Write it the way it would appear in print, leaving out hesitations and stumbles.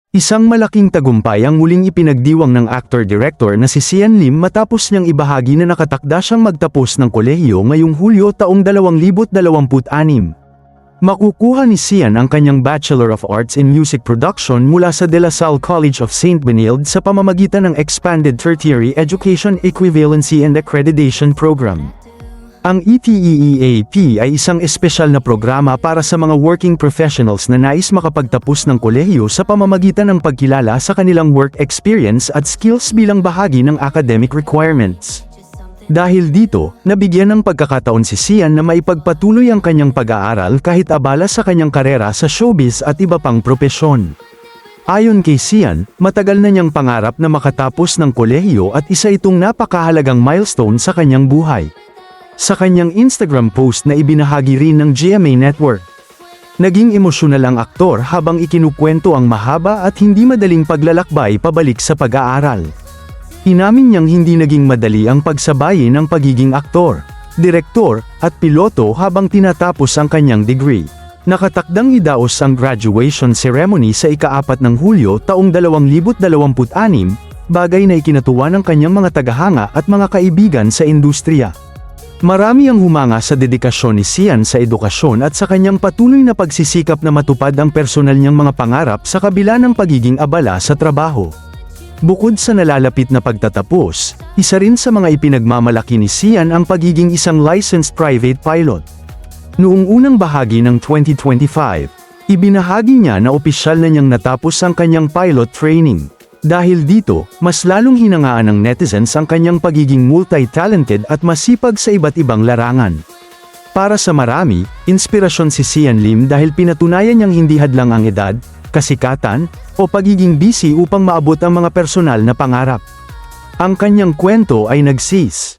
Isang malaking tagumpay ang muling ipinagdiwang ng actor-director na si Sian Lim matapos niyang ibahagi na nakatakda siyang magtapos ng kolehiyo ngayong Hulyo taong 2026. Makukuha ni Sian ang kanyang Bachelor of Arts in Music Production mula sa De La Salle College of St. Benilde sa pamamagitan ng Expanded Tertiary Education Equivalency and Accreditation Program. Ang ETEEAP ay isang espesyal na programa para sa mga working professionals na nais makapagtapos ng kolehiyo sa pamamagitan ng pagkilala sa kanilang work experience at skills bilang bahagi ng academic requirements. Dahil dito, nabigyan ng pagkakataon si Sian na maipagpatuloy ang kanyang pag-aaral kahit abala sa kanyang karera sa showbiz at iba pang propesyon. Ayon kay Sian, matagal na niyang pangarap na makatapos ng kolehiyo at isa itong napakahalagang milestone sa kanyang buhay. Sa kanyang Instagram post na ibinahagi rin ng GMA Network, naging emosyonal ang aktor habang ikinukwento ang mahaba at hindi madaling paglalakbay pabalik sa pag-aaral. Inamin niyang hindi naging madali ang pagsabayin ng pagiging aktor, direktor, at piloto habang tinatapos ang kanyang degree. Nakatakdang idaos ang graduation ceremony sa ika-4 ng Hulyo taong 2026, bagay na ikinatuwa ng kanyang mga tagahanga at mga kaibigan sa industriya. Marami ang humanga sa dedikasyon ni Sian sa edukasyon at sa kanyang patuloy na pagsisikap na matupad ang personal niyang mga pangarap sa kabila ng pagiging abala sa trabaho. Bukod sa nalalapit na pagtatapos, isa rin sa mga ipinagmamalaki ni Sian ang pagiging isang licensed private pilot. Noong unang bahagi ng 2025, ibinahagi niya na opisyal na niyang natapos ang kanyang pilot training. Dahil dito, mas lalong hinangaan ng netizens ang kanyang pagiging multi-talented at masipag sa iba't ibang larangan. Para sa marami, inspirasyon si Sian Lim dahil pinatunayan niyang hindi hadlang ang edad, kasikatan, o pagiging busy upang maabot ang mga personal na pangarap. Ang kanyang kwento ay nagsis.